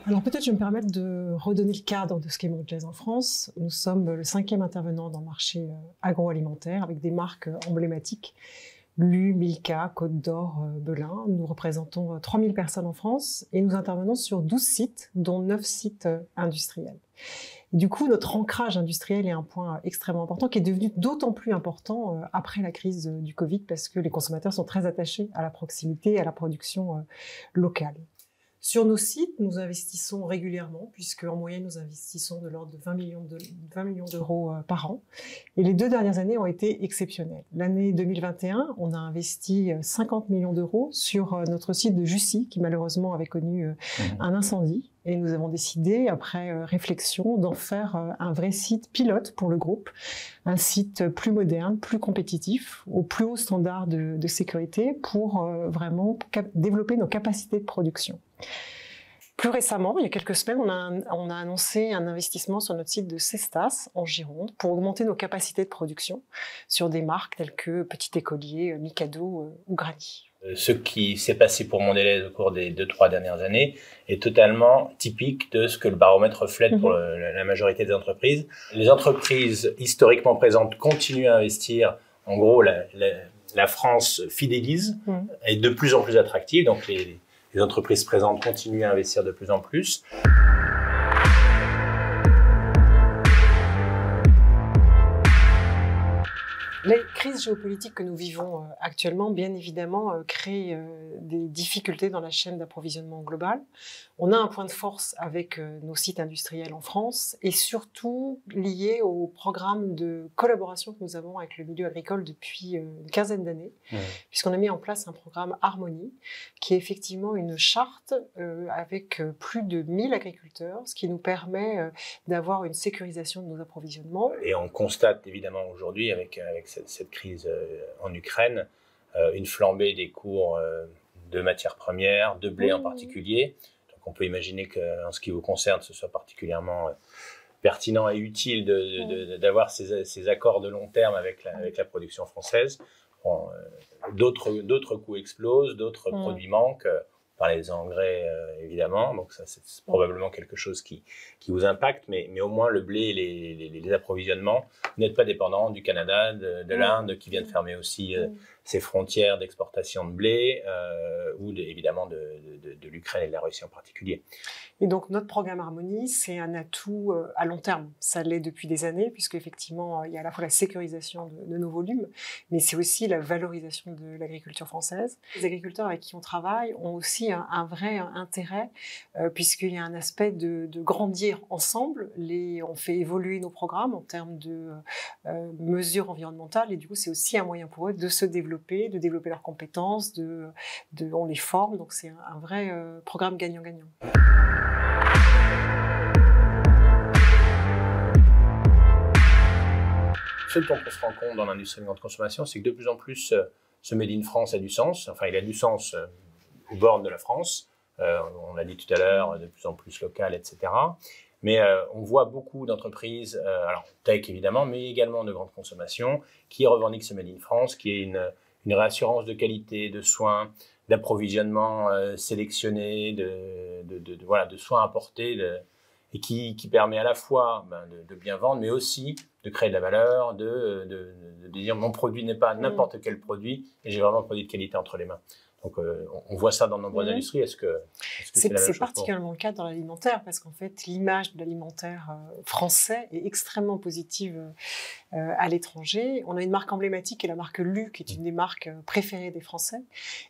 Alors peut-être je vais me permettre de redonner le cadre de ce qu'est Mondelez en France. Nous sommes le 5e intervenant dans le marché agroalimentaire avec des marques emblématiques. Lu, Milka, Côte d'Or, Belin. Nous représentons 3000 personnes en France et nous intervenons sur 12 sites, dont 9 sites industriels. Et du coup, notre ancrage industriel est un point extrêmement important qui est devenu d'autant plus important après la crise du Covid parce que les consommateurs sont très attachés à la proximité et à la production locale. Sur nos sites, nous investissons régulièrement, puisque en moyenne, nous investissons de l'ordre de 20 millions d'euros par an. Et les 2 dernières années ont été exceptionnelles. L'année 2021, on a investi 50 millions d'euros sur notre site de Jussy, qui malheureusement avait connu un incendie. Et nous avons décidé, après réflexion, d'en faire un vrai site pilote pour le groupe, un site plus moderne, plus compétitif, au plus haut standard de sécurité pour vraiment développer nos capacités de production. Plus récemment, il y a quelques semaines, on a annoncé un investissement sur notre site de Cestas, en Gironde, pour augmenter nos capacités de production sur des marques telles que Petit Écolier, Mikado ou Granny. Ce qui s'est passé pour Mondelez au cours des 2-3 dernières années est totalement typique de ce que le baromètre reflète pour la majorité des entreprises. Les entreprises historiquement présentes continuent à investir. En gros, la France fidélise, est de plus en plus attractive. Donc, les entreprises présentes continuent à investir de plus en plus. Les crises géopolitiques que nous vivons actuellement, bien évidemment, créent des difficultés dans la chaîne d'approvisionnement globale. On a un point de force avec nos sites industriels en France et surtout lié au programme de collaboration que nous avons avec le milieu agricole depuis une quinzaine d'années, puisqu'on a mis en place un programme Harmonie, qui est effectivement une charte avec plus de 1000 agriculteurs, ce qui nous permet d'avoir une sécurisation de nos approvisionnements. Et on constate évidemment aujourd'hui avec cette crise en Ukraine, une flambée des cours de matières premières, de blé en particulier. Donc on peut imaginer qu'en ce qui vous concerne, ce soit particulièrement pertinent et utile d'avoir ces accords de long terme avec la production française. Bon, d'autres coûts explosent, d'autres produits manquent. On parlait des engrais évidemment, donc ça c'est probablement quelque chose qui vous impacte, mais au moins le blé et les approvisionnements, vous n'êtes pas dépendant du Canada, de l'Inde qui vient de fermer aussi ses frontières d'exportation de blé, ou évidemment de l'Ukraine et de la Russie en particulier. Et donc notre programme Harmonie, c'est un atout à long terme. Ça l'est depuis des années, puisque effectivement il y a à la fois la sécurisation de nos volumes, mais c'est aussi la valorisation de l'agriculture française. Les agriculteurs avec qui on travaille ont aussi un vrai intérêt, puisqu'il y a un aspect de grandir ensemble. On fait évoluer nos programmes en termes de mesures environnementales, et du coup c'est aussi un moyen pour eux de se développer, de développer leurs compétences, on les forme, donc c'est un vrai programme gagnant-gagnant. Ce dont on se rend compte dans l'industrie de grande consommation, c'est que de plus en plus ce Made in France a du sens. Enfin, il a du sens aux bornes de la France. On l'a dit tout à l'heure, de plus en plus local, etc. Mais on voit beaucoup d'entreprises, alors tech évidemment, mais également de grande consommation, qui revendiquent ce Made in France, qui est une réassurance de qualité, de soins, d'approvisionnement sélectionné, de soins apportés, et qui permet à la fois de bien vendre, mais aussi de créer de la valeur, de dire mon produit n'est pas n'importe quel produit, et j'ai vraiment un produit de qualité entre les mains. Donc on voit ça dans de nombreuses industries. Est-ce que c'est la même chose? C'est particulièrement le cas dans l'alimentaire, parce qu'en fait l'image de l'alimentaire français est extrêmement positive à l'étranger. On a une marque emblématique qui est la marque Lu, qui est une des marques préférées des Français,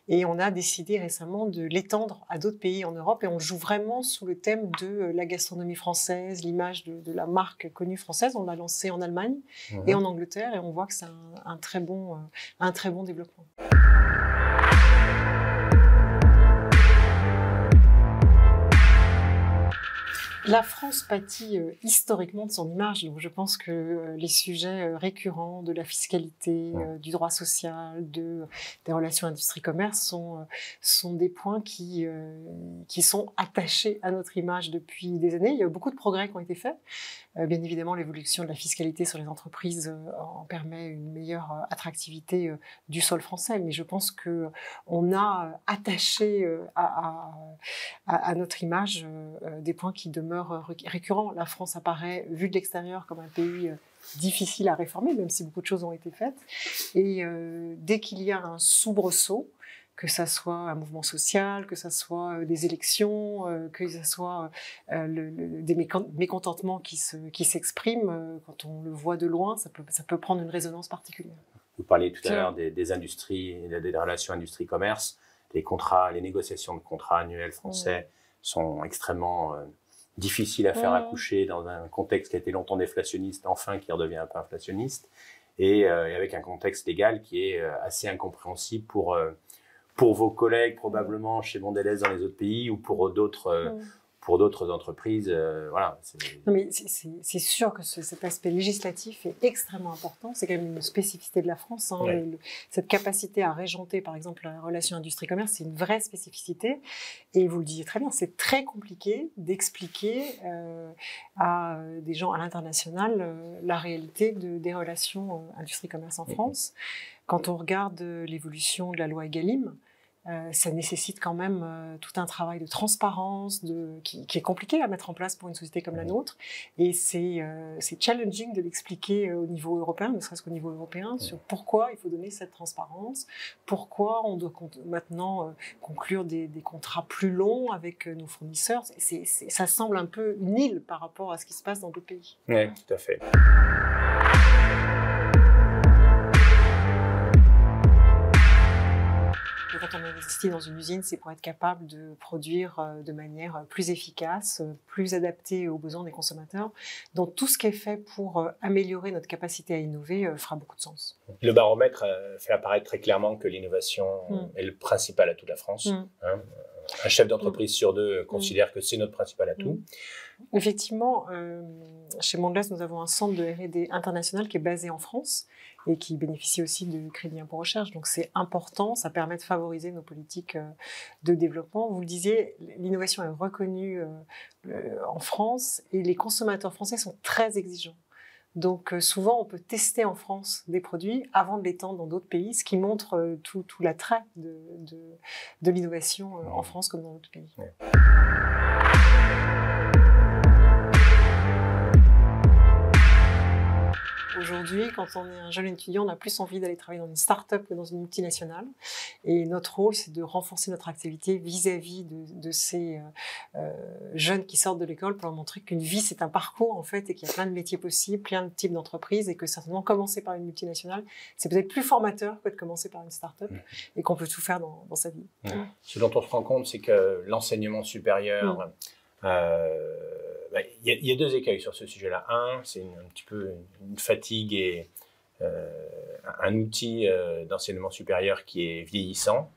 et on a décidé récemment de l'étendre à d'autres pays en Europe, et on joue vraiment sous le thème de la gastronomie française, l'image de la marque connue française. On l'a lancé en Allemagne et en Angleterre, et on voit que c'est un très bon développement. La France pâtit historiquement de son image, donc je pense que les sujets récurrents de la fiscalité, du droit social, des relations industrie-commerce sont des points qui sont attachés à notre image depuis des années. Il y a beaucoup de progrès qui ont été faits. Bien évidemment, l'évolution de la fiscalité sur les entreprises en permet une meilleure attractivité du sol français, mais je pense que on a attaché à notre image des points qui demeurent récurrents. La France apparaît, vue de l'extérieur, comme un pays difficile à réformer, même si beaucoup de choses ont été faites. Et dès qu'il y a un soubresaut, que ça soit un mouvement social, que ça soit des élections, que ça soit des mécontentements qui s'expriment, quand on le voit de loin, ça peut prendre une résonance particulière. Vous parliez tout à l'heure des industries, des relations industrie-commerce. Les négociations de contrats annuels français sont extrêmement difficiles à faire accoucher dans un contexte qui a été longtemps déflationniste, enfin qui redevient un peu inflationniste, et avec un contexte légal qui est assez incompréhensible pour vos collègues, probablement chez Mondelez dans les autres pays, ou pour d'autres entreprises. Voilà. Non, mais c'est sûr que cet aspect législatif est extrêmement important. C'est quand même une spécificité de la France. Hein. Cette capacité à régenter, par exemple, la relation industrie-commerce, c'est une vraie spécificité. Et vous le disiez très bien, c'est très compliqué d'expliquer à des gens à l'international la réalité des relations industrie-commerce en France. Quand on regarde l'évolution de la loi Egalim, ça nécessite quand même tout un travail de transparence qui est compliqué à mettre en place pour une société comme la nôtre. Et c'est challenging de l'expliquer au niveau européen, ne serait-ce qu'au niveau européen, sur pourquoi il faut donner cette transparence, pourquoi on doit maintenant conclure des contrats plus longs avec nos fournisseurs. Ça semble un peu une île par rapport à ce qui se passe dans d'autres pays. Oui, tout à fait. Quand on investit dans une usine, c'est pour être capable de produire de manière plus efficace, plus adaptée aux besoins des consommateurs. Donc tout ce qui est fait pour améliorer notre capacité à innover fera beaucoup de sens. Le baromètre fait apparaître très clairement que l'innovation est le principal atout de la France. Hein. Un chef d'entreprise sur deux considère que c'est notre principal atout. Effectivement, chez Mondelez, nous avons un centre de R&D international qui est basé en France et qui bénéficie aussi du crédit impôt recherche. Donc c'est important, ça permet de favoriser nos politiques de développement. Vous le disiez, l'innovation est reconnue en France et les consommateurs français sont très exigeants. Donc souvent, on peut tester en France des produits avant de l'étendre dans d'autres pays, ce qui montre tout l'attrait de l'innovation en France comme dans d'autres pays. Ouais. Aujourd'hui, quand on est un jeune étudiant, on a plus envie d'aller travailler dans une start-up que dans une multinationale. Et notre rôle, c'est de renforcer notre activité vis-à-vis de ces jeunes qui sortent de l'école pour leur montrer qu'une vie, c'est un parcours, en fait, et qu'il y a plein de métiers possibles, plein de types d'entreprises, et que certainement commencer par une multinationale, c'est peut-être plus formateur que de commencer par une start-up, et qu'on peut tout faire dans sa vie. Ce dont on se rend compte, c'est que l'enseignement supérieur... Il y a deux écueils sur ce sujet-là. Un, c'est un petit peu une fatigue et un outil d'enseignement supérieur qui est vieillissant,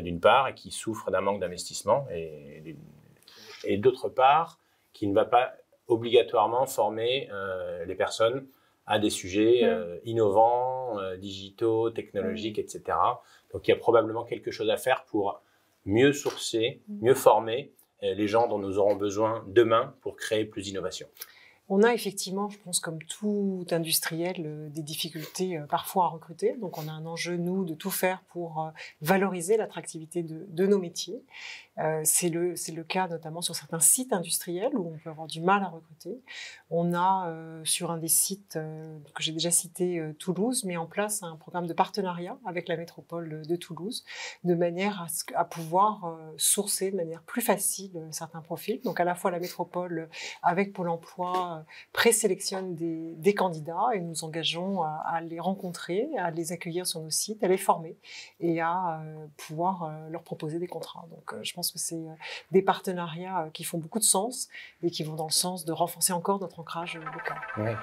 d'une part, et qui souffre d'un manque d'investissement, et d'autre part, qui ne va pas obligatoirement former les personnes à des sujets innovants, digitaux, technologiques, etc. Donc il y a probablement quelque chose à faire pour mieux sourcer, mieux former les gens dont nous aurons besoin demain pour créer plus d'innovation. On a effectivement, je pense, comme tout industriel, des difficultés parfois à recruter. Donc, on a un enjeu, nous, de tout faire pour valoriser l'attractivité de nos métiers. C'est le cas notamment sur certains sites industriels où on peut avoir du mal à recruter. On a, sur un des sites que j'ai déjà cité, Toulouse, mis en place un programme de partenariat avec la métropole de Toulouse, de manière à pouvoir sourcer de manière plus facile certains profils. Donc, à la fois la métropole, avec Pôle emploi, présélectionne des candidats et nous engageons à les rencontrer, à les accueillir sur nos sites, à les former et à pouvoir leur proposer des contrats. Donc je pense que c'est des partenariats qui font beaucoup de sens et qui vont dans le sens de renforcer encore notre ancrage local. Ouais.